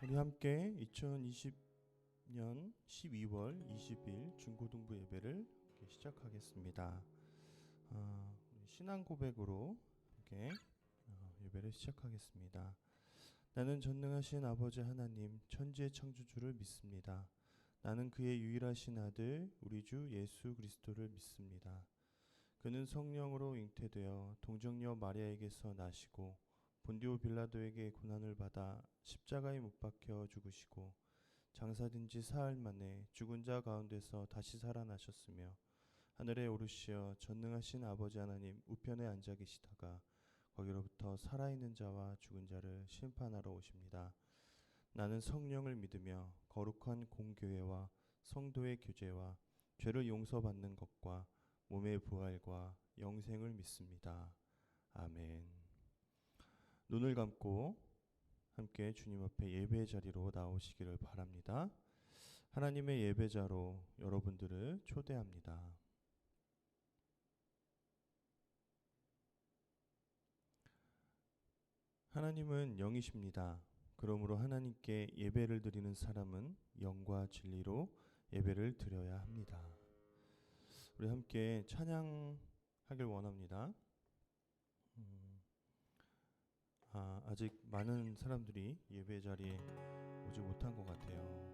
우리 함께 2020년 12월 20일 중고등부 예배를 시작하겠습니다. 신앙 고백으로 함께 예배를 시작하겠습니다. 나는 전능하신 아버지 하나님 천지의 창조주를 믿습니다. 나는 그의 유일하신 아들 우리 주 예수 그리스도를 믿습니다. 그는 성령으로 잉태되어 동정녀 마리아에게서 나시고 본디오 빌라도에게 고난을 받아 십자가에 못 박혀 죽으시고 장사된 지 사흘 만에 죽은 자 가운데서 다시 살아나셨으며 하늘에 오르시어 전능하신 아버지 하나님 우편에 앉아 계시다가 거기로부터 살아있는 자와 죽은 자를 심판하러 오십니다. 나는 성령을 믿으며 거룩한 공교회와 성도의 교제와 죄를 용서받는 것과 몸의 부활과 영생을 믿습니다. 아멘. 눈을 감고 함께 주님 앞에 예배 자리로 나오시기를 바랍니다. 하나님의 예배자로 여러분들을 초대합니다. 하나님은 영이십니다. 그러므로 하나님께 예배를 드리는 사람은 영과 진리로 예배를 드려야 합니다. 우리 함께 찬양하길 원합니다. 아직 많은 사람들이 예배 자리에 오지 못한 것 같아요.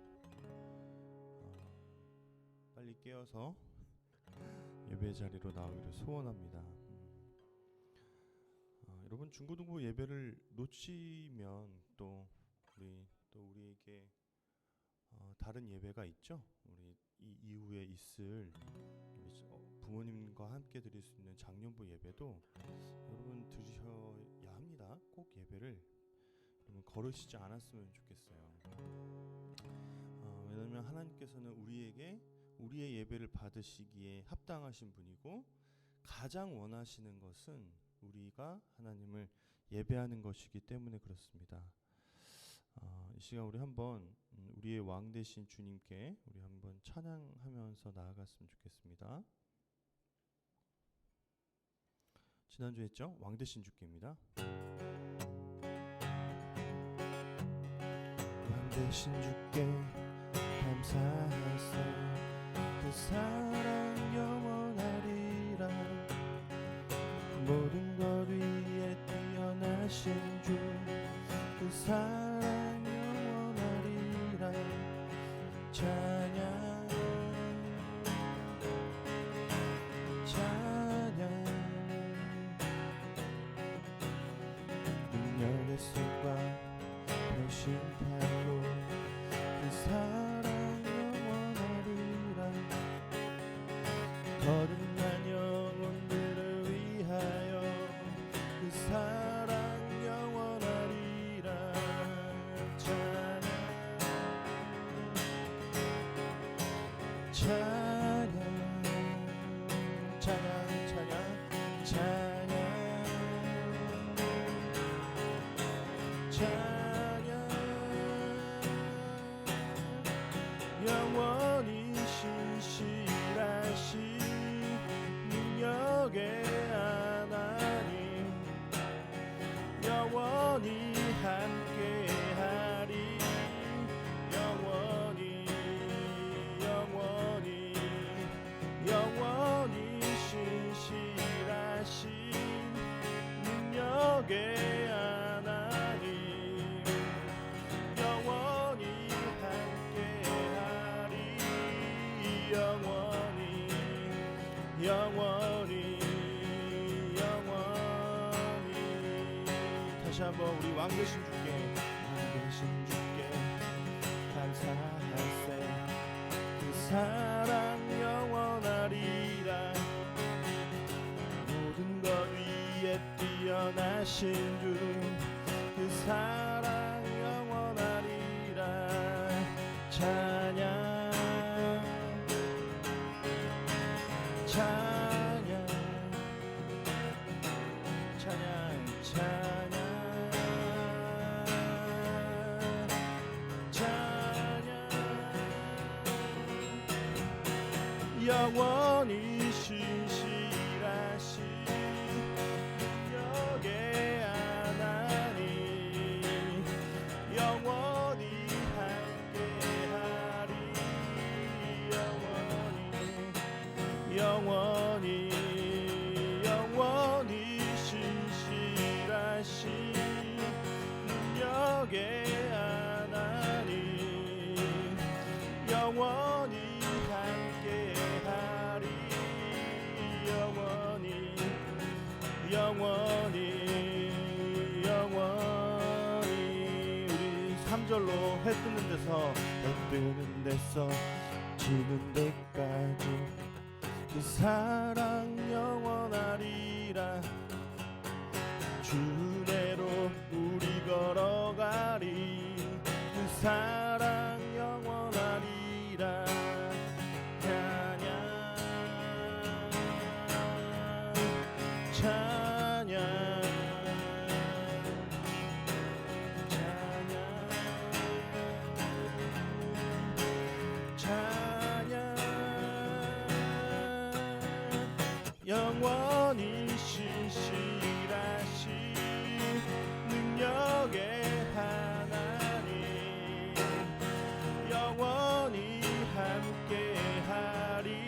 빨리 깨어서 예배 자리로 나오기를 소원합니다. 여러분 중고등부 예배를 놓치면 또 우리에게 다른 예배가 있죠. 우리 이 이후에 있을 부모님과 함께 드릴 수 있는 장년부 예배도 여러분 드셔야 합니다. 꼭 예배를 여러분 거르시지 않았으면 좋겠어요. 왜냐하면 하나님께서는 우리의 예배를 받으시기에 합당하신 분이고 가장 원하시는 것은 우리가 하나님을 예배하는 것이기 때문에 그렇습니다. 이 시간 우리 한번 우리의 왕 되신 주님께 우리 한번 찬양하면서 나아갔으면 좋겠습니다. 지난주에 했죠? 왕 되신 주께입니다. 왕 되신 주께 감사하세 그 사랑 영원하리라 모든 것 위에 뛰어나신 주 그 사랑 영원하리라 찬양 찬양 능력의 손과 펴신 팔로 그 사랑 영원하리라 거듭난 영혼들을 위하여 그 사랑 영원하리라 찬양 찬양 찬양 찬양 찬양 찬양 영원히 신실하신 능력의 하나님 영원히 함께하리 영원히 영원히 영원히 신실하신 능력의 하나님 영원히 함께하리 영원히 영원히 영원히 다시 한번 우리 왕 되신 주께 감사하세 그 사랑 영원하리라 모든 것 위에 뛰어나신 주 그 사랑 영원하리라 찬양 찬양 찬양 찬양 찬양 영원히 신실하신 능력의 하나님 영원히 4절로 해 뜨는 데서 지는 데까지 그 사랑 영원하리라. 주내로 우리 걸어가리. 그 사랑 영원하리라. 찬양 영원히 신실하신 능력의 하나님 영원히 함께하리.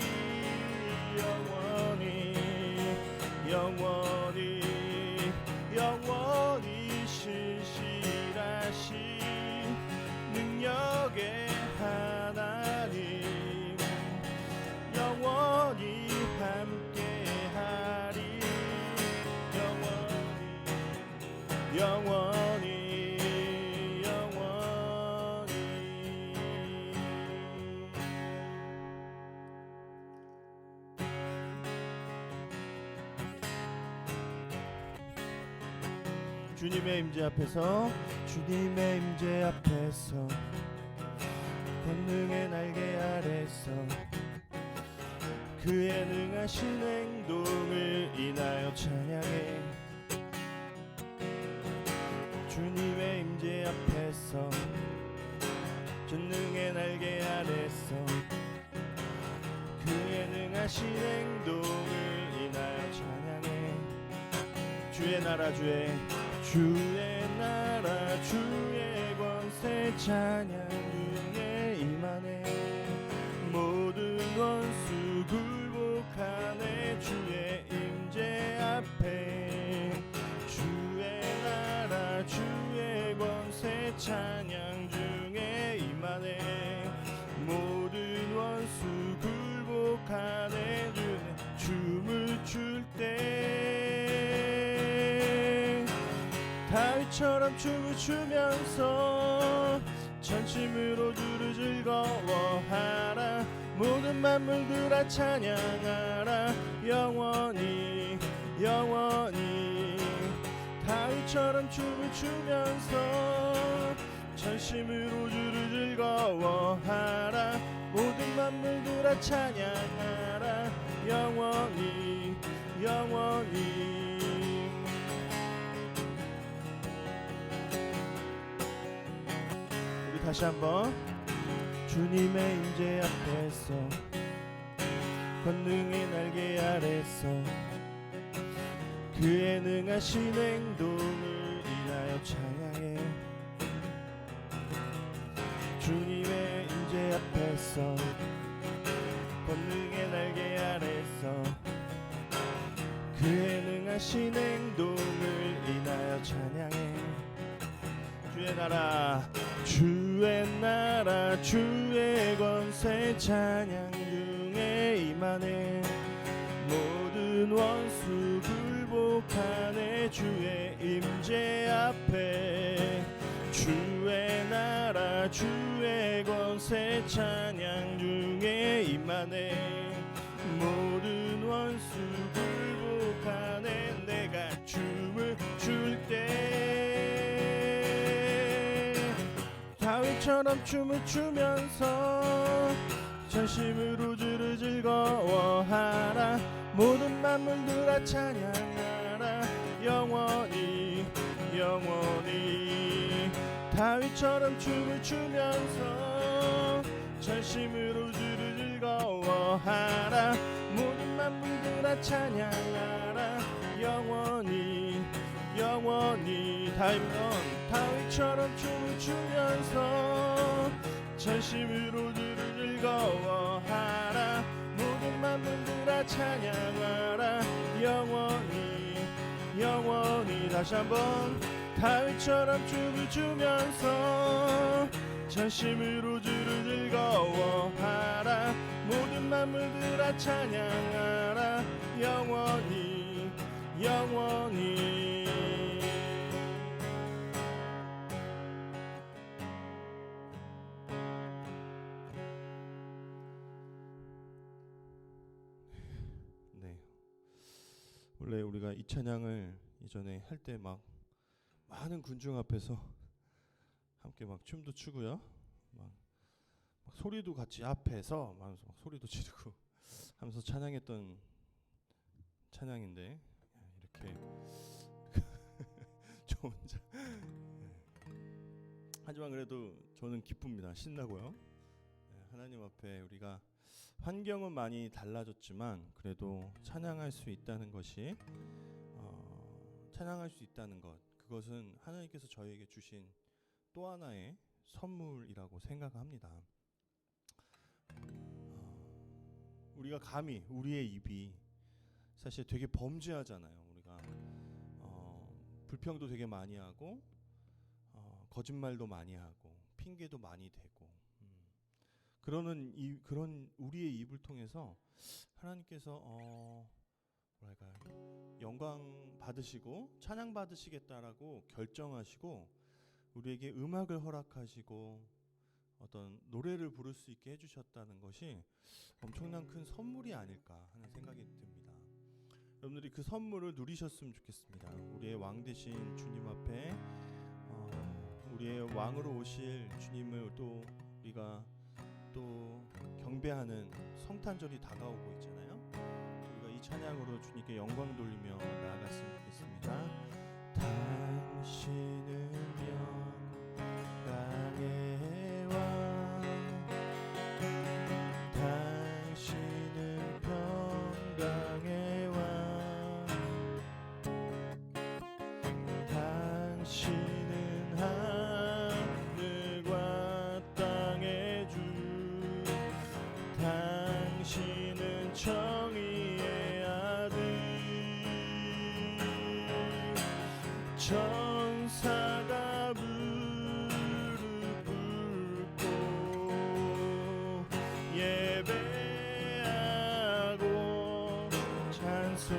영원히 신실하신 능력의 하나님 영원히 함께하리. 영원히 주님의 임재 앞에서 권능의 날개 아래서 그의 능하신 행동을 인하여 찬양해. 주님의 임재 앞에서 전능의 날개 아래서 그의 능하신 행동을 인하여 찬양해. 주의 나라 주의 권세 찬양 중에 임하네. 모든 원수 굴복하네. 주의 임재 앞에 주의 나라 주의 권세 찬양 중에 임하네. 모든 원수 굴복하네. 춤을 출 때 다윗처럼 춤을 추면서 전심으로 주를 즐거워하라. 모든 만물들아 찬양하라. 영원히 다윗처럼 춤을 추면서 전심으로 주를 즐거워하라. 모든 만물들아 찬양하라. 영원히 우리 다시 한번 주님의 임재 앞에서 권능의 날개 아래서 그의 능하신 행동을 인하여 찬양해. 주님의 임재 앞에서 권능의 날개 아래서 그의 능하신 행동을 인하여 찬양해. 주의 나라 주의 권세 찬양 중에 임하네. 모든 원수 굴복하네. 주의 임재 앞에 주의 나라 주의 권세 찬양 중에 임하네. 모든 원수 굴복하네. 내가 춤을 출 때 다윗처럼 춤을 추면서 전심으로 주를 즐거워하라. 모든 만물들아 찬양하라. 영원히 다윗처럼 춤을 추면서 전심으로 주를 즐거워하라. 모든 만물들아 찬양하라. 영원히 다윗처럼 춤을 추면서 전심으로 주를 즐거워하라. 모든 만물들아 찬양하라. 영원히 다시 한번 다윗처럼 춤을 추면서 전심으로 주를 즐거워하라. 모든 만물들아 찬양하라. 영원히 원래 우리가 이 찬양을 이전에 할 때 막 많은 군중 앞에서 함께 막 춤도 추고요. 막 소리도 같이 앞에서 막 소리도 지르고 하면서 찬양했던 찬양인데 이렇게 저 혼자 하지만 그래도 저는 기쁩니다. 신나고요. 하나님 앞에 우리가 환경은 많이 달라졌지만 그래도 찬양할 수 있다는 것이 찬양할 수 있다는 것, 그것은 하나님께서 저에게 주신 또 하나의 선물이라고 생각합니다. 우리가 감히 우리의 입이 사실 되게 범죄하잖아요. 우리가 불평도 되게 많이 하고 거짓말도 많이 하고 핑계도 많이 대고 그런 우리의 입을 통해서 하나님께서 뭐랄까요, 영광 받으시고 찬양 받으시겠다라고 결정하시고 우리에게 음악을 허락하시고 어떤 노래를 부를 수 있게 해주셨다는 것이 엄청난 큰 선물이 아닐까 하는 생각이 듭니다. 여러분들이 그 선물을 누리셨으면 좋겠습니다. 우리의 왕 되신 주님 앞에 우리의 왕으로 오실 주님을 또 우리가 또 경배하는 성탄절이 다가오고 있잖아요. 우리가 이 찬양으로 주님께 영광 돌리며 나아갔으면 좋겠습니다. 당신은 영광의 왕, 당신은 평강의 왕, 당신은 하늘과 땅의 주, 당신은 정의의 아들, 천사가 무릎 꿇고 예배하고 찬송하네.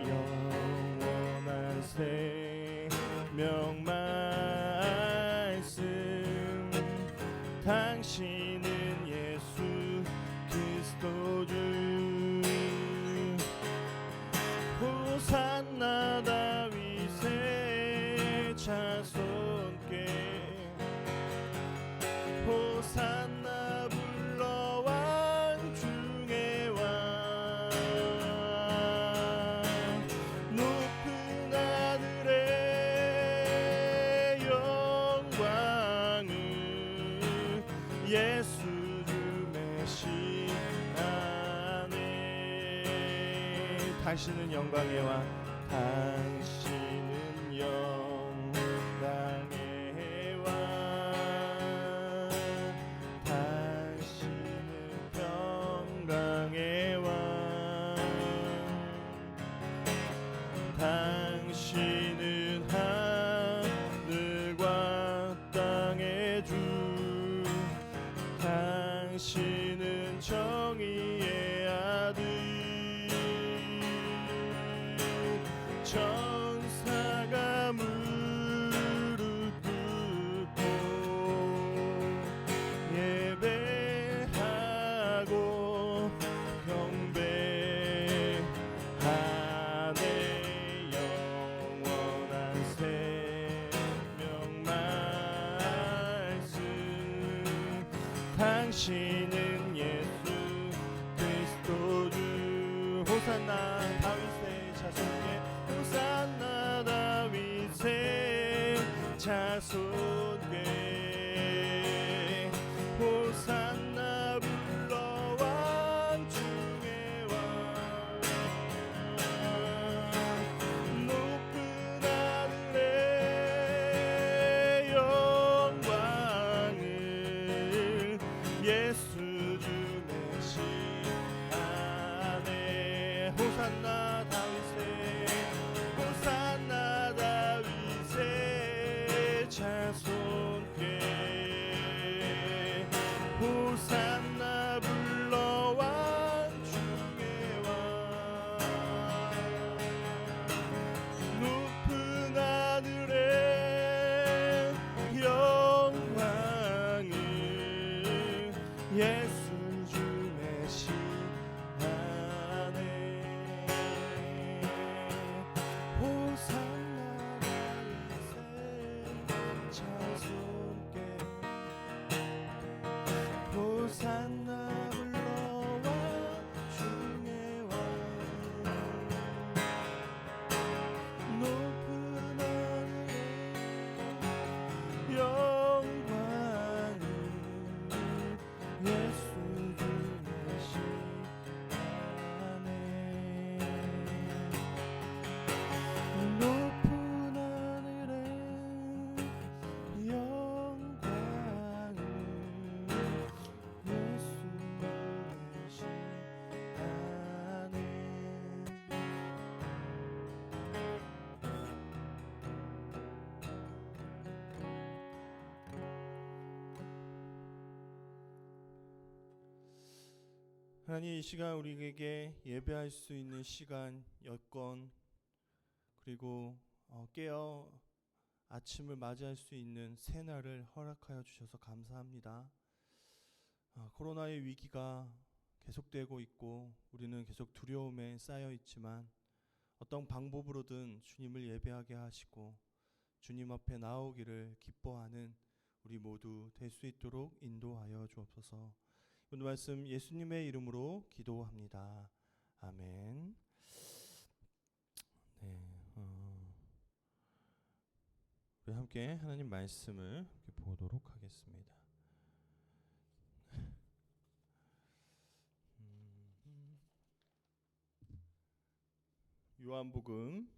영원한 생명 말씀, 당신은 예수 그리스도 주, 호산나 다윗의 자손께, 호산나 불러 왕 중의 왕, 높은 하늘의 영광을 예수 주 메시아네. 당신은 영광의 왕, 당신은 영광의 왕, 당신은 평강의 왕, 당신은 하늘과 땅의 주, 당신은 정의의 아들, 천사가 무릎 꿇고 예배하고 경배하네. 영원한 생명 말씀, 당신은 예수 그리스도 주, 호산나 다윗의 자손께, 호산나 다윗의 자손께, 호산나 불러 왕 중의 왕, 높은 하늘의 영광을 예수 주 메시아네. 호산나 다윗의, 호산나 다윗의 자손께, 호산나 불러 왕 중의 왕, 높은 하늘의 영광을 예수 주 메시아 하나님, 이 시간 우리에게 예배할 수 있는 시간, 여건, 그리고 깨어 아침을 맞이할 수 있는 새날을 허락하여 주셔서 감사합니다. 코로나의 위기가 계속되고 있고 우리는 계속 두려움에 쌓여 있지만 어떤 방법으로든 주님을 예배하게 하시고 주님 앞에 나오기를 기뻐하는 우리 모두 될 수 있도록 인도하여 주옵소서. 오늘 말씀 예수님의 이름으로 기도합니다. 아멘. 네, 우리 함께 하나님 말씀을 보도록 하겠습니다. 요한복음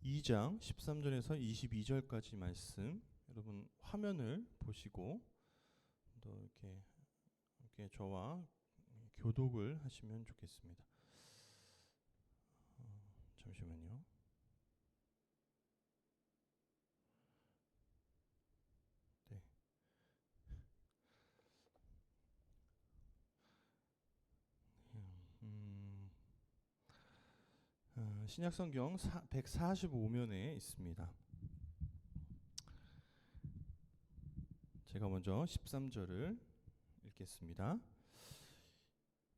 2장 13절에서 22절까지 말씀, 여러분 화면을 보시고 또 이렇게 저와 교독을 하시면 좋겠습니다. 잠시만요. 네. 신약성경 145면에 있습니다. 제가 먼저 13절을 읽겠습니다.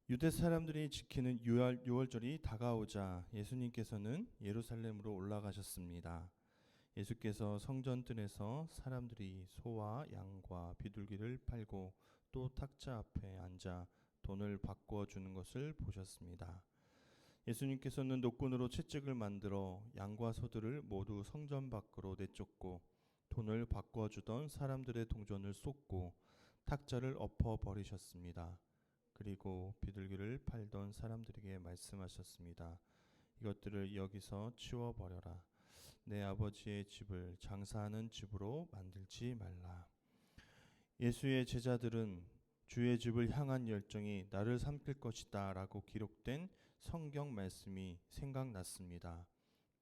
유대 사람들이 지키는 유월절이 다가오자 예수님께서는 예루살렘으로 올라가셨습니다. 예수께서 성전뜰에서 사람들이 소와 양과 비둘기를 팔고 또 탁자 앞에 앉아 돈을 바꿔주는 것을 보셨습니다. 예수님께서는 노끈으로 채찍을 만들어 양과 소들을 모두 성전 밖으로 내쫓고 돈을 바꿔주던 사람들의 동전을 쏟고 탁자를 엎어 버리셨습니다. 그리고 비둘기를 팔던 사람들에게 말씀하셨습니다. 이것들을 여기서 치워버려라. 내 아버지의 집을 장사하는 집으로 만들지 말라. 예수의 제자들은 주의 집을 향한 열정이 나를 삼킬 것이다 라고 기록된 성경 말씀이 생각났습니다.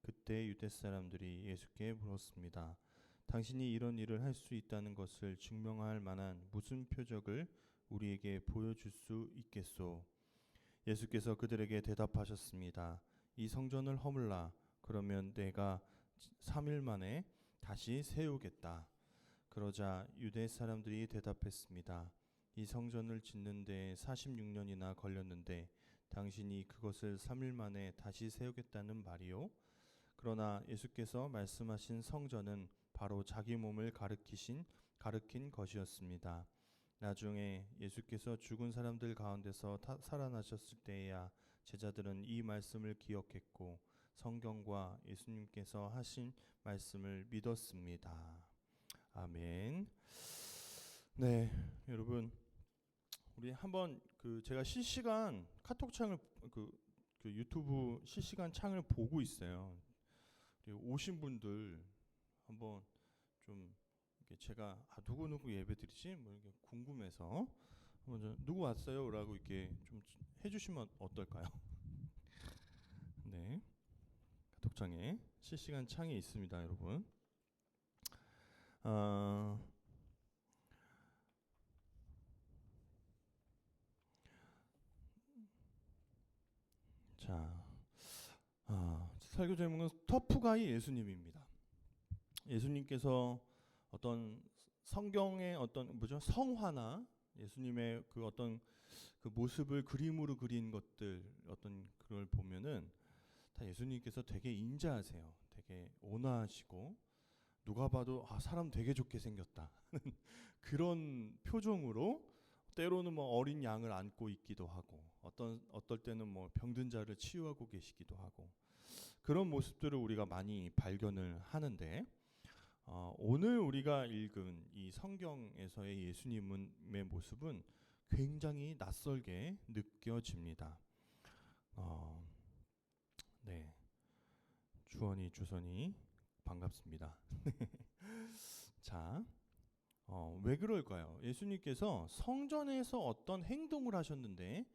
그때 유대 사람들이 예수께 물었습니다. 당신이 이런 일을 할 수 있다는 것을 증명할 만한 무슨 표적을 우리에게 보여줄 수 있겠소? 예수께서 그들에게 대답하셨습니다. 이 성전을 허물라. 그러면 내가 3일 만에 다시 세우겠다. 그러자 유대 사람들이 대답했습니다. 이 성전을 짓는 데 46년이나 걸렸는데 당신이 그것을 3일 만에 다시 세우겠다는 말이요? 그러나 예수께서 말씀하신 성전은 바로 자기 몸을 가리킨 것이었습니다. 나중에 예수께서 죽은 사람들 가운데서 살아나셨을 때에야 제자들은 이 말씀을 기억했고 성경과 예수님께서 하신 말씀을 믿었습니다. 아멘. 네, 여러분, 우리 한번 제가 실시간 카톡 창을 유튜브 실시간 창을 보고 있어요. 오신 분들 한번 좀 제가 누구 예배드리지 뭐 이렇게 궁금해서 먼저 누구 왔어요라고 이렇게 좀 해주시면 어떨까요? 네, 카톡창에 실시간 창이 있습니다, 여러분. 자, 설교 제목은 터프가이 예수님입니다. 예수님께서 어떤 성경의 성화나 예수님의 그 어떤 그 모습을 그림으로 그린 것들 어떤 그걸 보면은 다 예수님께서 되게 인자하세요. 되게 온화하시고 누가 봐도 사람 되게 좋게 생겼다 그런 표정으로 때로는 뭐 어린 양을 안고 있기도 하고 어떨 때는 뭐 병든 자를 치유하고 계시기도 하고 그런 모습들을 우리가 많이 발견을 하는데 오늘 우리가 읽은 이 성경에서의 예수님의 모습은 굉장히 낯설게 느껴집니다. 네, 주선이 반갑습니다. 자, 왜 그럴까요? 예수님께서 성전에서 어떤 행동을 하셨는데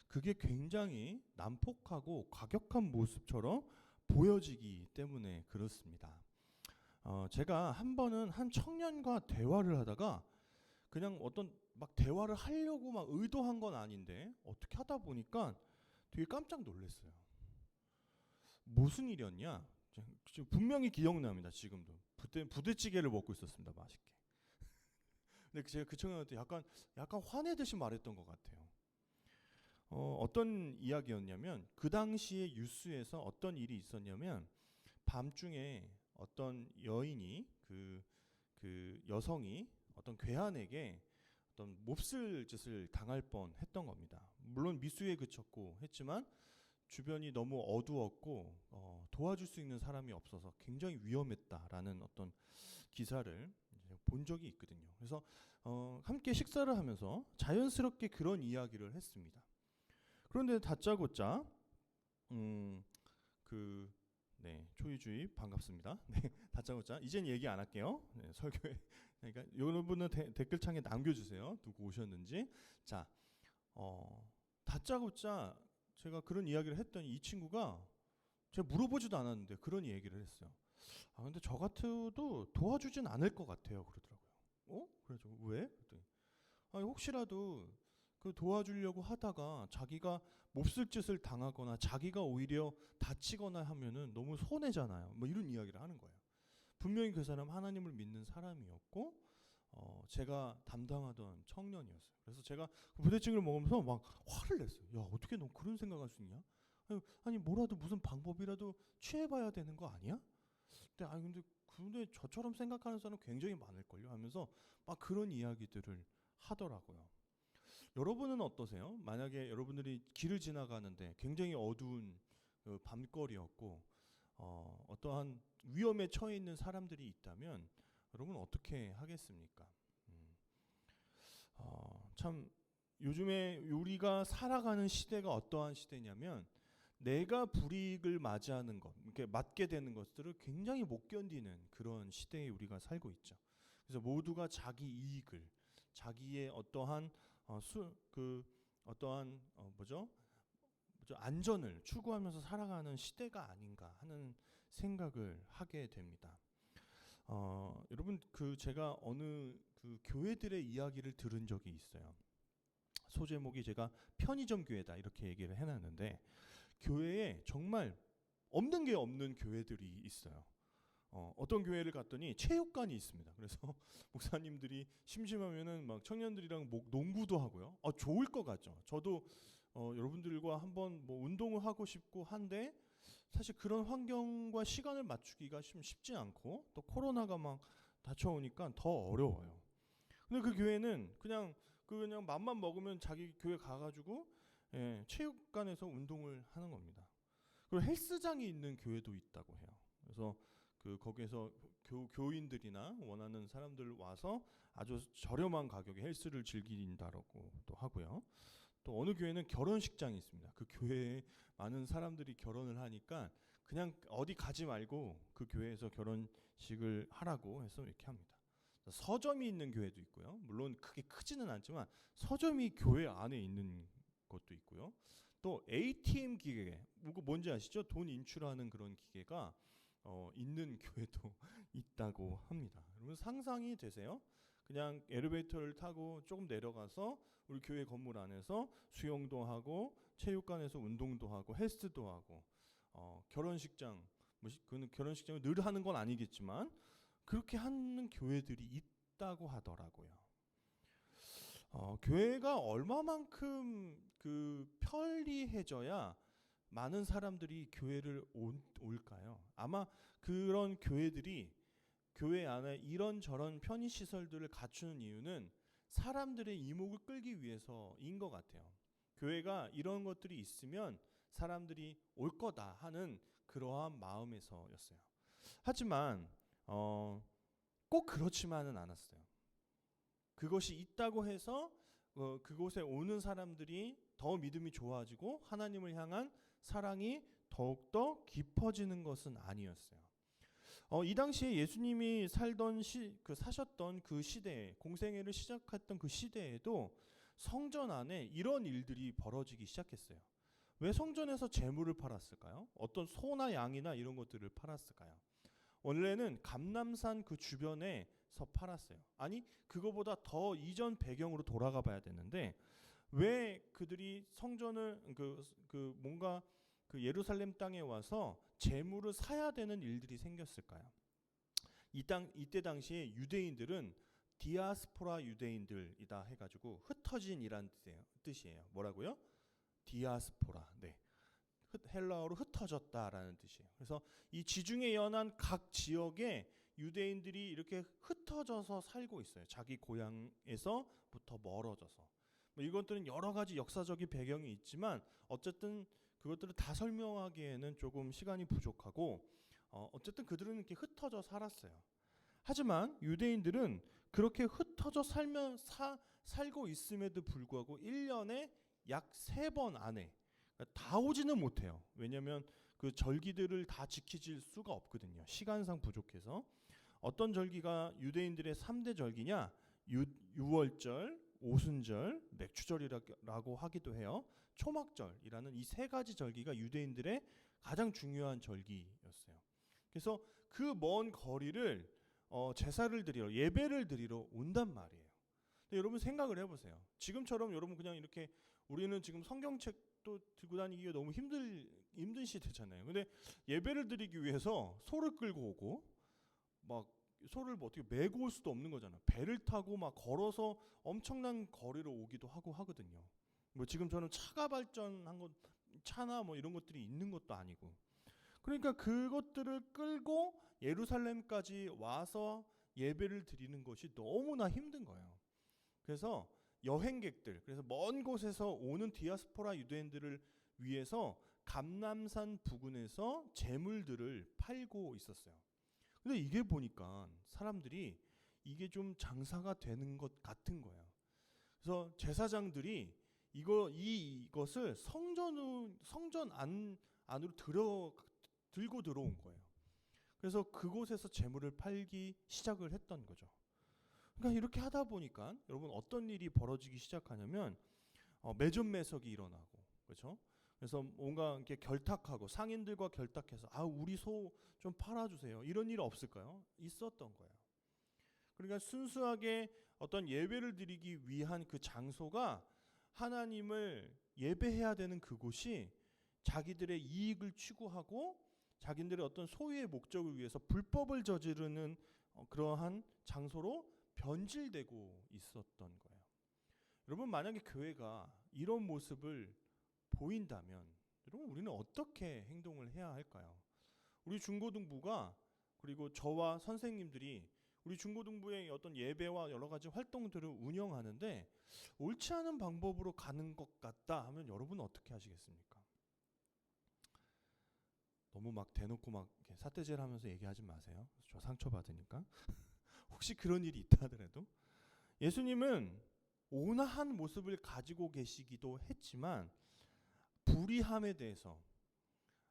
그게 굉장히 난폭하고 과격한 모습처럼 보여지기 때문에 그렇습니다. 제가 한 번은 한 청년과 대화를 하다가 그냥 어떤 막 대화를 하려고 막 의도한 건 아닌데 어떻게 하다 보니까 되게 깜짝 놀랐어요. 무슨 일이었냐? 분명히 기억납니다. 지금도 부대찌개를 먹고 있었습니다. 맛있게. 근데 제가 그 청년한테 약간 화내듯이 말했던 것 같아요. 어떤 이야기였냐면 그 당시에 뉴스에서 어떤 일이 있었냐면 밤중에 어떤 여인이 그 여성이 어떤 괴한에게 어떤 몹쓸 짓을 당할 뻔했던 겁니다. 물론 미수에 그쳤고 했지만 주변이 너무 어두웠고 도와줄 수 있는 사람이 없어서 굉장히 위험했다라는 어떤 기사를 본 적이 있거든요. 그래서 함께 식사를 하면서 자연스럽게 그런 이야기를 했습니다. 그런데 다짜고짜 초이주의 반갑습니다. 네, 다짜고짜 이젠 얘기 안 할게요. 네, 설교에 그러니까 여러분은 댓글창에 남겨주세요. 누구 오셨는지. 자, 다짜고짜 제가 그런 이야기를 했더니 이 친구가 제가 물어보지도 않았는데 그런 얘기를 했어요. 근데 저 같아도 도와주진 않을 것 같아요. 그러더라고요. 그래서 왜? 그랬더니 혹시라도 그 도와주려고 하다가 자기가 몹쓸 짓을 당하거나 자기가 오히려 다치거나 하면은 너무 손해잖아요. 뭐 이런 이야기를 하는 거예요. 분명히 그 사람 하나님을 믿는 사람이었고 제가 담당하던 청년이었어요. 그래서 제가 그 부대찌개를 먹으면서 막 화를 냈어요. 야, 어떻게 너 그런 생각할 수 있냐? 아니 뭐라도 무슨 방법이라도 취해봐야 되는 거 아니야? 근데 저처럼 생각하는 사람 굉장히 많을걸요 하면서 막 그런 이야기들을 하더라고요. 여러분은 어떠세요? 만약에 여러분들이 길을 지나가는데 굉장히 어두운 밤거리였고 어떠한 위험에 처해 있는 사람들이 있다면 여러분 어떻게 하겠습니까? 참 요즘에 우리가 살아가는 시대가 어떠한 시대냐면 내가 불이익을 맞이하는 것, 이렇게 맞게 되는 것들을 굉장히 못 견디는 그런 시대에 우리가 살고 있죠. 그래서 모두가 자기 이익을, 자기의 어떠한 안전을 추구하면서 살아가는 시대가 아닌가 하는 생각을 하게 됩니다. 여러분 제가 어느 교회들의 이야기를 들은 적이 있어요. 소제목이 제가 편의점 교회다 이렇게 얘기를 해놨는데 교회에 정말 없는 게 없는 교회들이 있어요. 어떤 교회를 갔더니 체육관이 있습니다. 그래서 목사님들이 심심하면은 막 청년들이랑 농구도 하고요. 좋을 것 같죠. 저도 여러분들과 한번 뭐 운동을 하고 싶고 한데 사실 그런 환경과 시간을 맞추기가 좀 쉽지 않고 또 코로나가 막 닥쳐오니까 더 어려워요. 근데 그 교회는 그냥 맘만 먹으면 자기 교회 가가지고 체육관에서 운동을 하는 겁니다. 그리고 헬스장이 있는 교회도 있다고 해요. 그래서 거기에서 교인들이나 원하는 사람들 와서 아주 저렴한 가격에 헬스를 즐긴다라고 또 하고요. 또 어느 교회는 결혼식장이 있습니다. 그 교회에 많은 사람들이 결혼을 하니까 그냥 어디 가지 말고 그 교회에서 결혼식을 하라고 해서 이렇게 합니다. 서점이 있는 교회도 있고요. 물론 크게 크지는 않지만 서점이 교회 안에 있는 것도 있고요. 또 ATM 기계, 뭔지 아시죠? 돈 인출하는 그런 기계가 있는 교회도 있다고 합니다. 여러분 상상이 되세요? 그냥 엘리베이터를 타고 조금 내려가서 우리 교회 건물 안에서 수영도 하고 체육관에서 운동도 하고 헬스도 하고 결혼식장, 그는 결혼식장을 늘 하는 건 아니겠지만 그렇게 하는 교회들이 있다고 하더라고요. 교회가 얼마만큼 편리해져야 많은 사람들이 교회를 올까요? 아마 그런 교회들이 교회 안에 이런저런 편의시설들을 갖추는 이유는 사람들의 이목을 끌기 위해서인 것 같아요. 교회가 이런 것들이 있으면 사람들이 올 거다 하는 그러한 마음에서였어요. 하지만 꼭 그렇지만은 않았어요. 그것이 있다고 해서 그곳에 오는 사람들이 더 믿음이 좋아지고 하나님을 향한 사랑이 더욱더 깊어지는 것은 아니었어요. 이 당시에 예수님이 사셨던 그 시대에 공생애를 시작했던 그 시대에도 성전 안에 이런 일들이 벌어지기 시작했어요. 왜 성전에서 재물을 팔았을까요? 어떤 소나 양이나 이런 것들을 팔았을까요? 원래는 감람산 그 주변에서 팔았어요. 아니, 그거보다 더 이전 배경으로 돌아가 봐야 되는데, 왜 그들이 성전을 뭔가 그 예루살렘 땅에 와서 재물을 사야 되는 일들이 생겼을까요? 이때 당시에 유대인들은 디아스포라 유대인들이다 해가지고 흩어진이란 뜻이에요. 뭐라고요? 디아스포라. 네. 헬라어로 흩어졌다라는 뜻이에요. 그래서 이 지중해 연안 각 지역에 유대인들이 이렇게 흩어져서 살고 있어요. 자기 고향에서부터 멀어져서. 이것들은 여러 가지 역사적인 배경이 있지만 어쨌든 그것들을 다 설명하기에는 조금 시간이 부족하고 어쨌든 그들은 이렇게 흩어져 살았어요. 하지만 유대인들은 그렇게 흩어져 살고 있음에도 불구하고 1년에 약 3번 안에 다 오지는 못해요. 왜냐하면 그 절기들을 다 지키질 수가 없거든요. 시간상 부족해서. 어떤 절기가 유대인들의 3대 절기냐? 유월절, 오순절, 맥추절이라고 하기도 해요. 초막절이라는 이 3가지 절기가 유대인들의 가장 중요한 절기였어요. 그래서 그 먼 거리를 제사를 드리러, 예배를 드리러 온단 말이에요. 근데 여러분 생각을 해보세요. 지금처럼 여러분 그냥 이렇게 우리는 지금 성경책도 들고 다니기가 너무 힘든 시대잖아요. 근데 예배를 드리기 위해서 소를 끌고 오고 막 소를 뭐 어떻게 메고 올 수도 없는 거잖아요. 배를 타고 막 걸어서 엄청난 거리로 오기도 하고 하거든요. 뭐 지금처럼 차가 발전한 것, 차나 뭐 이런 것들이 있는 것도 아니고. 그러니까 그것들을 끌고 예루살렘까지 와서 예배를 드리는 것이 너무나 힘든 거예요. 그래서 여행객들, 그래서 먼 곳에서 오는 디아스포라 유대인들을 위해서 감람산 부근에서 재물들을 팔고 있었어요. 근데 이게 보니까 사람들이 이게 좀 장사가 되는 것 같은 거예요. 그래서 제사장들이 이것을 성전 안으로 들고 들어온 거예요. 그래서 그곳에서 재물을 팔기 시작을 했던 거죠. 그러니까 이렇게 하다 보니까 여러분 어떤 일이 벌어지기 시작하냐면 매점매석이 일어나고, 그렇죠? 그래서 뭔가 이렇게 결탁하고 상인들과 결탁해서 우리 소 좀 팔아주세요. 이런 일 없을까요? 있었던 거예요. 그러니까 순수하게 어떤 예배를 드리기 위한 그 장소가 하나님을 예배해야 되는 그곳이 자기들의 이익을 추구하고 자기들의 어떤 소유의 목적을 위해서 불법을 저지르는 그러한 장소로 변질되고 있었던 거예요. 여러분 만약에 교회가 이런 모습을 보인다면 여러분 우리는 어떻게 행동을 해야 할까요? 우리 중고등부가 그리고 저와 선생님들이 우리 중고등부의 어떤 예배와 여러 가지 활동들을 운영하는데 옳지 않은 방법으로 가는 것 같다 하면 여러분 어떻게 하시겠습니까? 너무 막 대놓고 막 삿대질 하면서 얘기하지 마세요. 저 상처받으니까. 혹시 그런 일이 있다 하더라도 예수님은 온화한 모습을 가지고 계시기도 했지만 불의함에 대해서,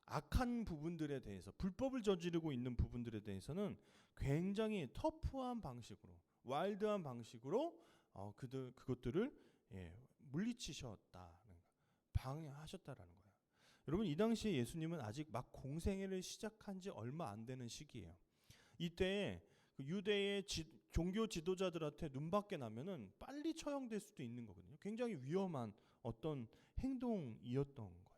악한 부분들에 대해서, 불법을 저지르고 있는 부분들에 대해서는 굉장히 터프한 방식으로, 와일드한 방식으로 그것들을 물리치셨다, 방해하셨다라는 거예요. 여러분 이 당시에 예수님은 아직 막 공생애를 시작한 지 얼마 안 되는 시기예요. 이때 유대의 종교 지도자들한테 눈밖에 나면은 빨리 처형될 수도 있는 거거든요. 굉장히 위험한 어떤 행동이었던 거예요.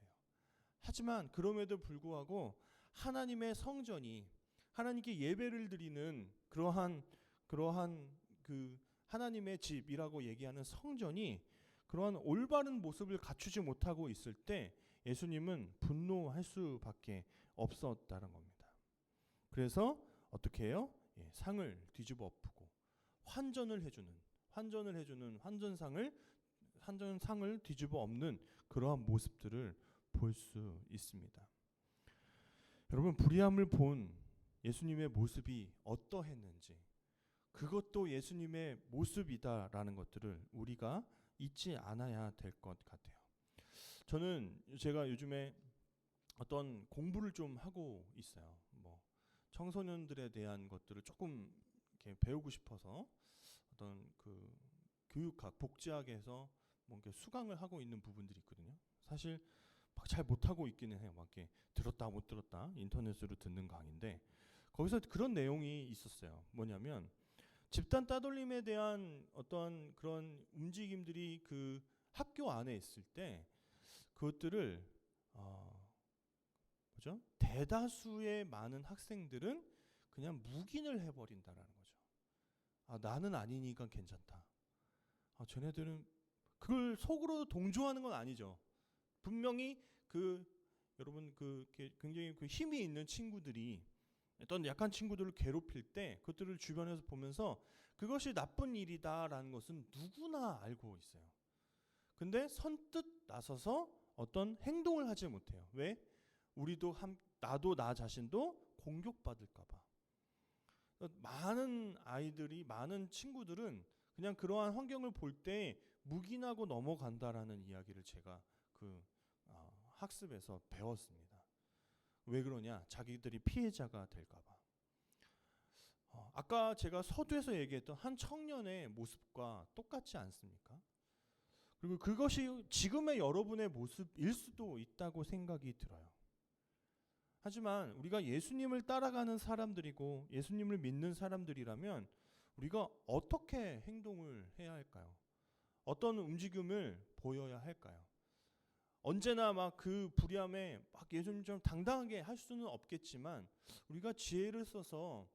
하지만 그럼에도 불구하고 하나님의 성전이, 하나님께 예배를 드리는 그러한 그 하나님의 집이라고 얘기하는 성전이 그러한 올바른 모습을 갖추지 못하고 있을 때 예수님은 분노할 수밖에 없었다는 겁니다. 그래서 어떻게 해요? 상을 뒤집어 엎고 환전을 해주는 환전상을 뒤집어 엎는 그러한 모습들을 볼 수 있습니다. 여러분 불의함을 본 예수님의 모습이 어떠했는지, 그것도 예수님의 모습이다라는 것들을 우리가 잊지 않아야 될 것 같아요. 제가 요즘에 어떤 공부를 좀 하고 있어요. 뭐 청소년들에 대한 것들을 조금 이렇게 배우고 싶어서 어떤 그 교육학, 복지학에서 뭔가 수강을 하고 있는 부분들이 있거든요. 사실 막 잘 못하고 있기는 해요. 막 이렇게 들었다 못 들었다 인터넷으로 듣는 강의인데 거기서 그런 내용이 있었어요. 뭐냐면 집단 따돌림에 대한 어떤 그런 움직임들이 그 학교 안에 있을 때 그것들을 뭐죠? 대다수의 많은 학생들은 그냥 묵인을 해버린다라는 거죠. 아, 나는 아니니까 괜찮다. 아, 쟤네들은 그걸 속으로 동조하는 건 아니죠. 분명히 그 여러분 굉장히 그 힘이 있는 친구들이 어떤 약한 친구들을 괴롭힐 때 그것들을 주변에서 보면서 그것이 나쁜 일이다라는 것은 누구나 알고 있어요. 근데 선뜻 나서서 어떤 행동을 하지 못해요. 왜? 나도 나 자신도 공격받을까봐. 많은 아이들이 많은 친구들은 그냥 그러한 환경을 볼 때 묵인하고 넘어간다라는 이야기를 제가 학습에서 배웠습니다. 왜 그러냐? 자기들이 피해자가 될까봐. 아까 제가 서두에서 얘기했던 한 청년의 모습과 똑같지 않습니까? 그리고 그것이 지금의 여러분의 모습일 수도 있다고 생각이 들어요. 하지만 우리가 예수님을 따라가는 사람들이고 예수님을 믿는 사람들이라면 우리가 어떻게 행동을 해야 할까요? 어떤 움직임을 보여야 할까요? 언제나 막 그 불의함에 막 예수님처럼 당당하게 할 수는 없겠지만 우리가 지혜를 써서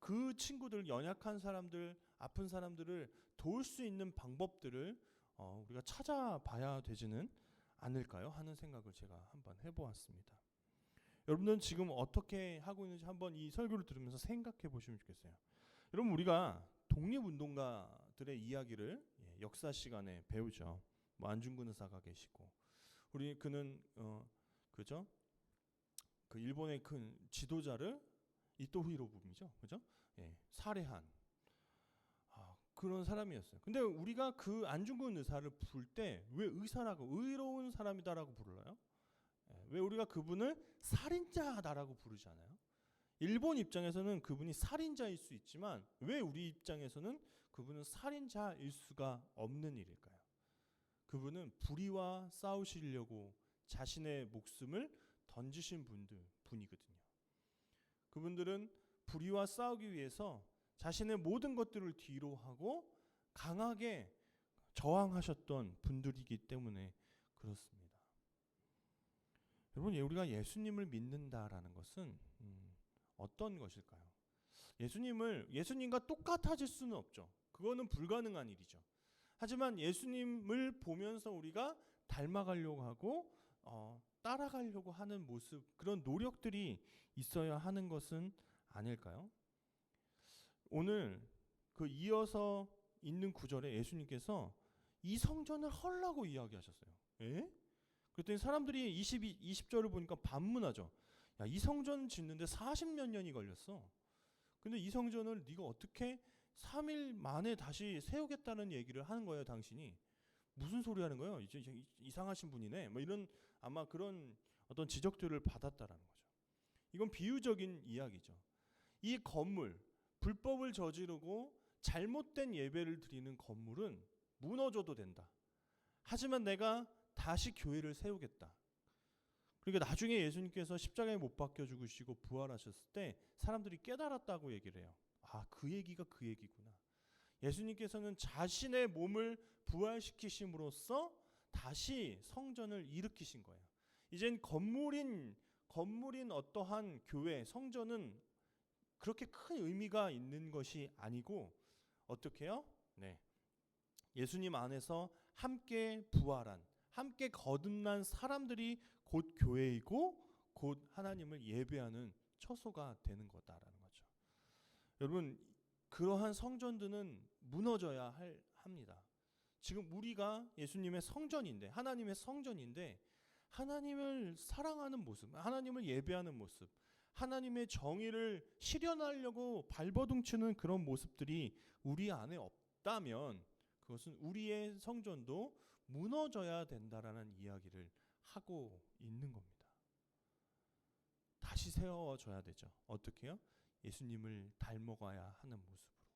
그 친구들, 연약한 사람들, 아픈 사람들을 도울 수 있는 방법들을 우리가 찾아봐야 되지는 않을까요? 하는 생각을 제가 한번 해보았습니다. 여러분들은 지금 어떻게 하고 있는지 한번 이 설교를 들으면서 생각해 보시면 좋겠어요. 여러분 우리가 독립운동가들의 이야기를 역사 시간에 배우죠. 뭐 안중근 의사가 계시고 그는 그죠? 그 일본의 큰 지도자를 이토 히로부미죠, 그죠? 살해한 그런 사람이었어요. 근데 우리가 그 안중근 의사를 부를 때 왜 의사라고 의로운 사람이다라고 부르나요? 왜 우리가 그분을 살인자다라고 부르잖아요. 일본 입장에서는 그분이 살인자일 수 있지만 왜 우리 입장에서는 그분은 살인자일 수가 없는 일일까요? 그분은 불의와 싸우시려고 자신의 목숨을 던지신 분이거든요. 그분들은 불의와 싸우기 위해서 자신의 모든 것들을 뒤로 하고 강하게 저항하셨던 분들이기 때문에 그렇습니다. 여러분, 우리가 예수님을 믿는다라는 것은 어떤 것일까요? 예수님과 똑같아질 수는 없죠. 그거는 불가능한 일이죠. 하지만 예수님을 보면서 우리가 닮아가려고 하고 따라가려고 하는 모습, 그런 노력들이 있어야 하는 것은 아닐까요? 오늘 그 이어서 있는 구절에 예수님께서 이 성전을 헐라고 이야기하셨어요. 에? 그랬더니 사람들이 20절을 보니까 반문하죠. 야, 이 성전 짓는데 40몇 년이 걸렸어. 근데 이 성전을 네가 어떻게 3일 만에 다시 세우겠다는 얘기를 하는 거예요, 당신이. 무슨 소리 하는 거예요? 이제 이상하신 분이네. 뭐 이런 아마 그런 어떤 지적들을 받았다라는 거죠. 이건 비유적인 이야기죠. 이 건물, 불법을 저지르고 잘못된 예배를 드리는 건물은 무너져도 된다. 하지만 내가 다시 교회를 세우겠다. 그러니까 나중에 예수님께서 십자가에 못 박혀 죽으시고 부활하셨을 때 사람들이 깨달았다고 얘기를 해요. 아, 그 얘기가 그 얘기구나. 예수님께서는 자신의 몸을 부활시키심으로써 다시 성전을 일으키신 거예요. 이젠 건물인 어떠한 교회, 성전은 그렇게 큰 의미가 있는 것이 아니고 어떻게 해요? 네. 예수님 안에서 함께 부활한, 함께 거듭난 사람들이 곧 교회이고 곧 하나님을 예배하는 처소가 되는 거다라는 거죠. 여러분, 그러한 성전들은 무너져야 합니다. 지금 우리가 예수님의 성전인데, 하나님의 성전인데, 하나님을 사랑하는 모습, 하나님을 예배하는 모습, 하나님의 정의를 실현하려고 발버둥치는 그런 모습들이 우리 안에 없다면 그것은 우리의 성전도 무너져야 된다라는 이야기를 하고 있는 겁니다. 다시 세워져야 되죠. 어떻게요? 예수님을 닮아가야 하는 모습으로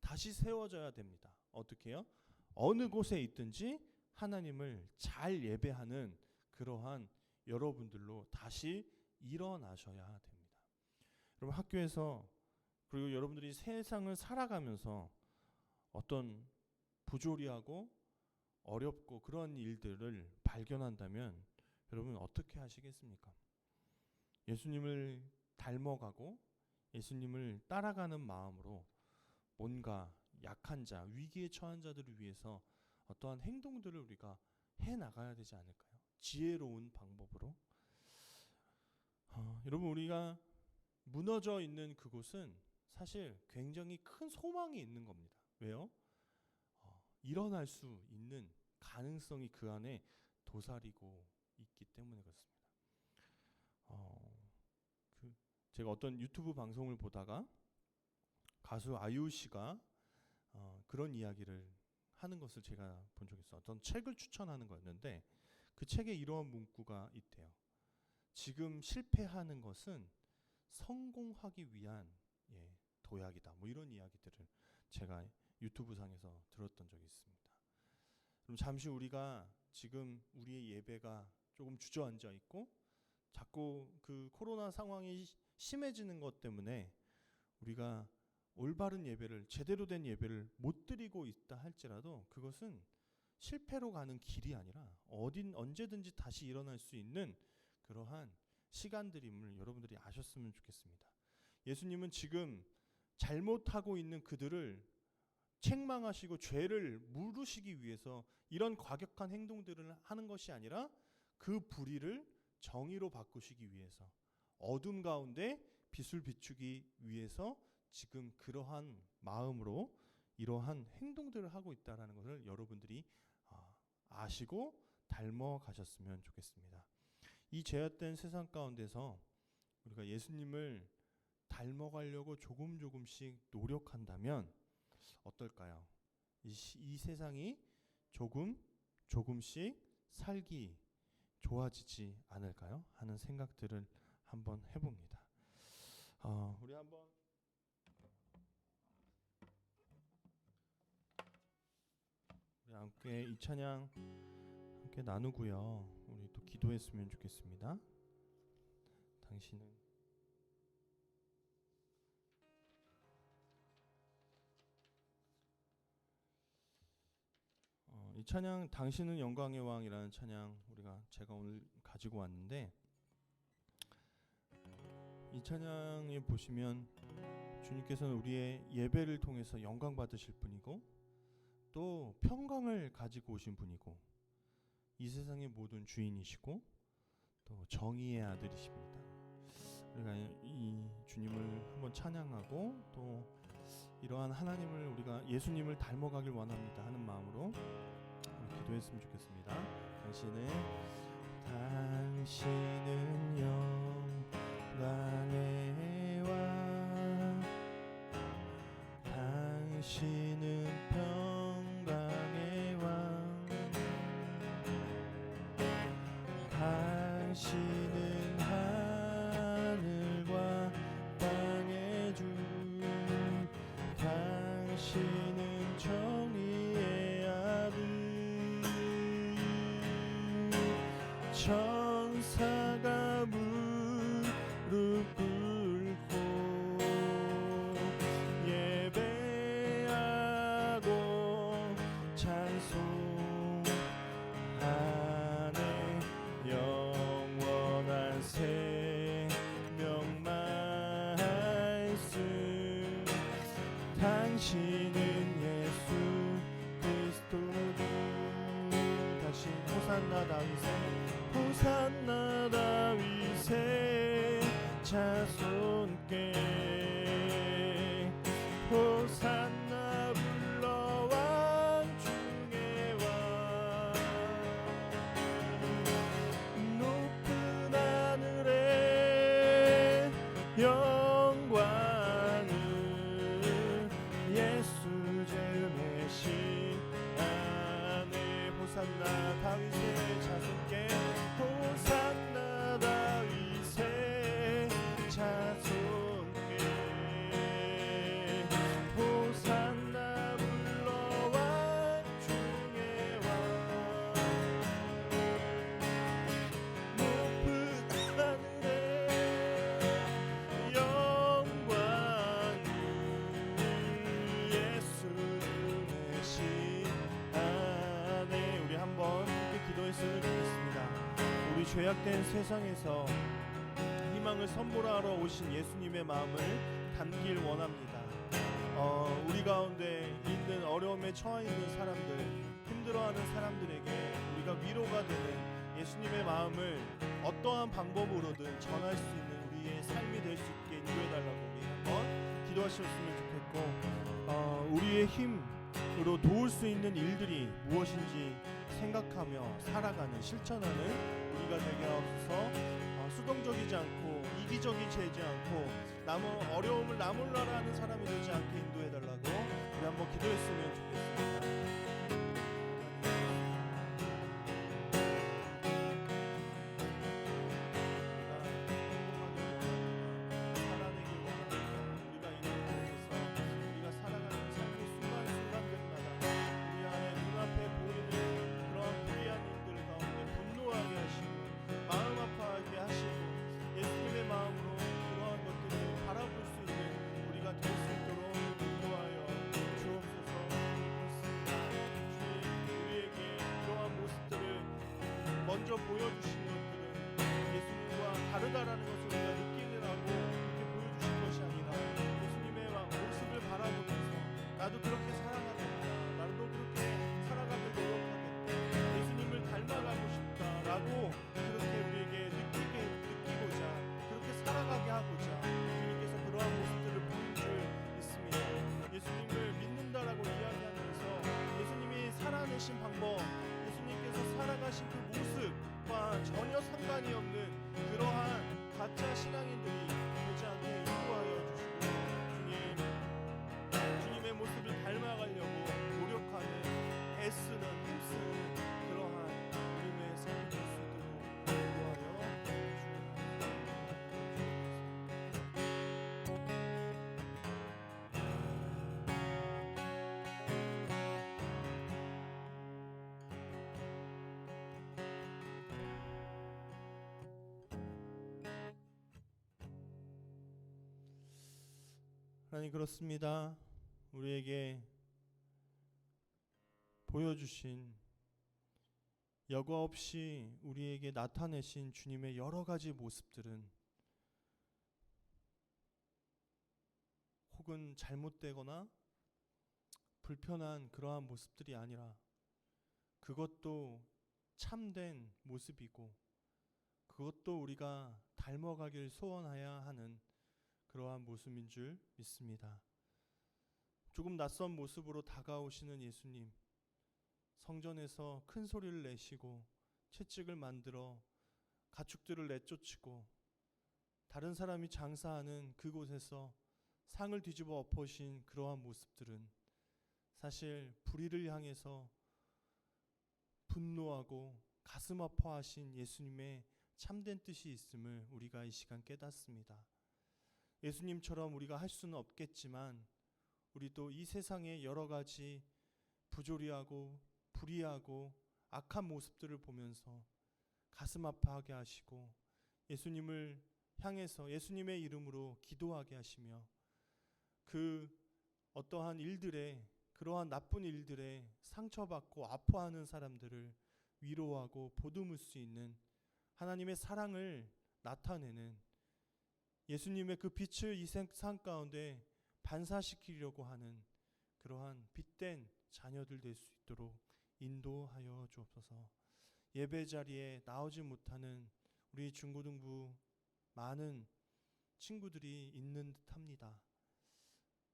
다시 세워져야 됩니다. 어떻게요? 어느 곳에 있든지 하나님을 잘 예배하는 그러한 여러분들로 다시 일어나셔야 됩니다. 여러분 학교에서 그리고 여러분들이 세상을 살아가면서 어떤 부조리하고 어렵고 그런 일들을 발견한다면 여러분 어떻게 하시겠습니까? 예수님을 닮아가고 예수님을 따라가는 마음으로 뭔가 약한 자, 위기에 처한 자들을 위해서 어떠한 행동들을 우리가 해나가야 되지 않을까요? 지혜로운 방법으로. 여러분 우리가 무너져 있는 그곳은 사실 굉장히 큰 소망이 있는 겁니다. 왜요? 일어날 수 있는 가능성이 그 안에 도사리고 있기 때문에 그렇습니다. 제가 어떤 유튜브 방송을 보다가 가수 아이유 씨가 그런 이야기를 하는 것을 제가 본 적이 있어요. 어떤 책을 추천하는 거였는데 그 책에 이러한 문구가 있대요. 지금 실패하는 것은 성공하기 위한 도약이다. 뭐 이런 이야기들을 제가 유튜브 상에서 들었던 적이 있습니다. 그럼 잠시 우리가 지금 우리의 예배가 조금 주저앉아 있고 자꾸 그 코로나 상황이 심해지는 것 때문에 우리가 올바른 예배를 제대로 된 예배를 못 드리고 있다 할지라도 그것은 실패로 가는 길이 아니라 언제든지 다시 일어날 수 있는 그러한 시간들임을 여러분들이 아셨으면 좋겠습니다. 예수님은 지금 잘못하고 있는 그들을 책망하시고 죄를 물으시기 위해서 이런 과격한 행동들을 하는 것이 아니라 그 불의를 정의로 바꾸시기 위해서 어둠 가운데 빛을 비추기 위해서 지금 그러한 마음으로 이러한 행동들을 하고 있다는 것을 여러분들이 아시고 닮아가셨으면 좋겠습니다. 이 죄악된 세상 가운데서 우리가 예수님을 닮아가려고 조금씩 노력한다면 어떨까요? 이 세상이 조금씩 살기 좋아지지 않을까요? 하는 생각들을 한번 해봅니다. 우리 한번 우리 함께 이 찬양 함께 나누고요. 우리 또 기도했으면 좋겠습니다. 당신은 이 찬양 당신은 영광의 왕이라는 찬양 제가 오늘 가지고 왔는데 이 찬양에 보시면 주님께서는 우리의 예배를 통해서 영광 받으실 분이고 또 평강을 가지고 오신 분이고 이 세상의 모든 주인이시고 또 정의의 아들이십니다. 우리가 이 주님을 한번 찬양하고 또 이러한 하나님을 우리가 예수님을 닮아가길 원합니다 하는 마음으로 기도했으면 좋겠습니다. 당신은 영광의 왕 당신은 평강의 왕 당신은 하늘과 땅의 주 당신은 정의의 아들 천사가 무릎 꿇고 예배하고 찬송하네 영원한 생명 말씀 당신은 예수 그리스도는 다시 호산나 다윗의 자손께 호산나 불러 왕 중의 왕 높은 하늘에 영광을 예수 제메신 안에 호산나 다윗의 자손께 호산나 다윗의 자손께 호산나 불러 왕 중의 왕 죄악된 세상에서 희망을 선물하러 오신 예수님의 마음을 담길 원합니다. 우리 가운데 있는 어려움에 처해 있는 사람들, 힘들어하는 사람들에게 우리가 위로가 되는 예수님의 마음을 어떠한 방법으로든 전할 수 있는 우리의 삶이 될 수 있게 인도해달라고 우리 한번 기도하셨으면 좋겠고, 우리의 힘으로 도울 수 있는 일들이 무엇인지 생각하며 살아가는, 실천하는 우리가 되게 하옵소서. 수동적이지 않고 이기적이지 않고 어려움을 나몰라라 하는 사람이 되지 않게 인도해달라고 우리 한번 기도했으면 좋겠습니다. 먼저 보여주신 것들은 예수님과 다르다라는 것을 우리가 느끼느라고 그렇게 보여주신 것이 아니라 예수님의 모습을 바라보면서 나도 그렇게 살아가겠다, 나도 그렇게 살아가길 노력하겠다, 예수님을 닮아가고 싶다라고 그렇게 우리에게 느끼고자, 그렇게 살아가게 하고자 주님께서 그러한 모습들을 보여줄 줄 믿습니다. 예수님을 믿는다라고 이야기하면서 예수님이 살아내신 방법, 예수님께서 살아가신 그 모습과 전혀 상관이 없는 그러한 가짜 신앙인들이 되지 않게 인도하여 주시고, 주님의 모습을 닮아가려고 노력하는, 애쓰는, 힘쓰는 그러한 우리의 삶이 될 수 있도록 인도하여 주옵소서. 하나님, 그렇습니다. 우리에게 보여주신, 여과 없이 우리에게 나타내신 주님의 여러 가지 모습들은 혹은 잘못되거나 불편한 그러한 모습들이 아니라 그것도 참된 모습이고, 그것도 우리가 닮아가길 소원해야 하는 그러한 모습인 줄 믿습니다. 조금 낯선 모습으로 다가오시는 예수님, 성전에서 큰 소리를 내시고 채찍을 만들어 가축들을 내쫓고 다른 사람이 장사하는 그곳에서 상을 뒤집어 엎으신 그러한 모습들은 사실 불의를 향해서 분노하고 가슴 아파하신 예수님의 참된 뜻이 있음을 우리가 이 시간 깨닫습니다. 예수님처럼 우리가 할 수는 없겠지만 우리도 이 세상의 여러 가지 부조리하고 불의하고 악한 모습들을 보면서 가슴 아파하게 하시고 예수님을 향해서 예수님의 이름으로 기도하게 하시며 그 어떠한 일들에, 그러한 나쁜 일들에 상처받고 아파하는 사람들을 위로하고 보듬을 수 있는 하나님의 사랑을 나타내는, 예수님의 그 빛을 이 세상 가운데 반사시키려고 하는 그러한 빛된 자녀들 될 수 있도록 인도하여 주옵소서. 예배 자리에 나오지 못하는 우리 중고등부 많은 친구들이 있는 듯합니다.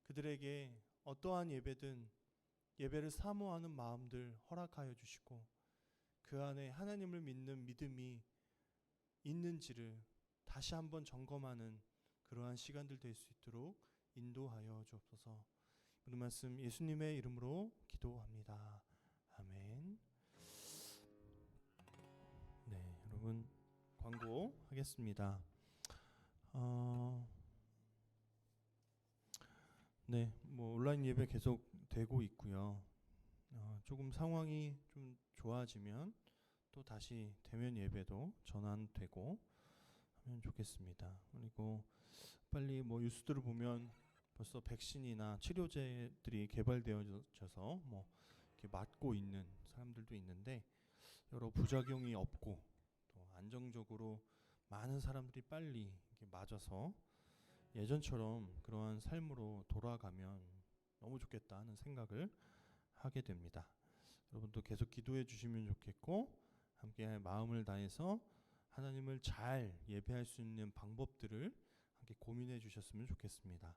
그들에게 어떠한 예배든 예배를 사모하는 마음들 허락하여 주시고 그 안에 하나님을 믿는 믿음이 있는지를 다시 한번 점검하는 그러한 시간들 될 수 있도록 인도하여 주옵소서. 오늘 말씀 예수님의 이름으로 기도합니다. 아멘. 네, 여러분 광고 하겠습니다. 네, 뭐 온라인 예배 계속 되고 있고요. 조금 상황이 좀 좋아지면 또 다시 대면 예배도 전환되고 하면 좋겠습니다. 그리고 빨리 뭐 뉴스들을 보면 벌써 백신이나 치료제들이 개발되어져서 뭐 이렇게 맞고 있는 사람들도 있는데 여러 부작용이 없고 또 안정적으로 많은 사람들이 빨리 이렇게 맞아서 예전처럼 그러한 삶으로 돌아가면 너무 좋겠다 하는 생각을 하게 됩니다. 여러분도 계속 기도해 주시면 좋겠고, 함께 마음을 다해서 하나님을 잘 예배할 수 있는 방법들을 함께 고민해 주셨으면 좋겠습니다.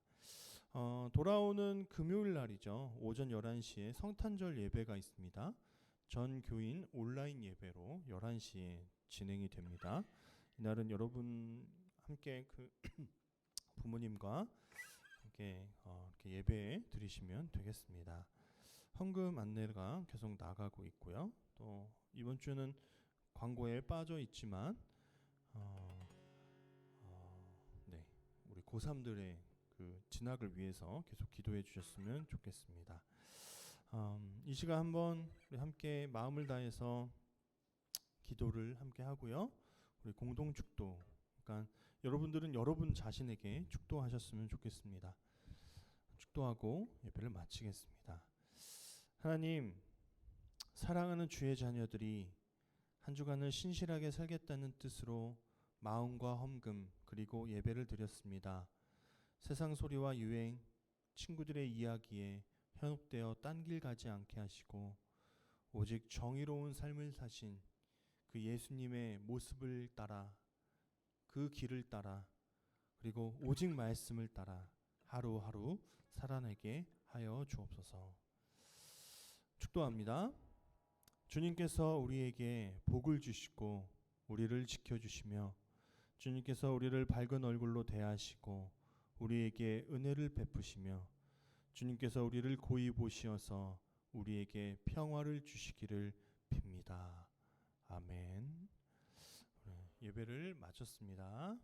돌아오는 금요일 날이죠. 오전 11시에 성탄절 예배가 있습니다. 전 교인 온라인 예배로 11시에 진행이 됩니다. 이날은 여러분 함께 그 부모님과 함께 이렇게 예배 드리시면 되겠습니다. 헌금 안내가 계속 나가고 있고요. 또 이번 주는 광고에 빠져 있지만 네, 우리 고3들의 그 진학을 위해서 계속 기도해 주셨으면 좋겠습니다. 이 시간 한번 우리 함께 마음을 다해서 기도를 함께 하고요. 우리 공동 축도, 그러니까 여러분들은 여러분 자신에게 축도하셨으면 좋겠습니다. 축도하고 예배를 마치겠습니다. 하나님, 사랑하는 주의 자녀들이 한 주간을 신실하게 살겠다는 뜻으로 마음과 헌금 그리고 예배를 드렸습니다. 세상 소리와 유행, 친구들의 이야기에 현혹되어 딴 길 가지 않게 하시고 오직 정의로운 삶을 사신 그 예수님의 모습을 따라, 그 길을 따라, 그리고 오직 말씀을 따라 하루하루 살아내게 하여 주옵소서. 축도합니다. 주님께서 우리에게 복을 주시고 우리를 지켜주시며, 주님께서 우리를 밝은 얼굴로 대하시고 우리에게 은혜를 베푸시며, 주님께서 우리를 고이 보시어서 우리에게 평화를 주시기를 빕니다. 아멘. 예배를 마쳤습니다.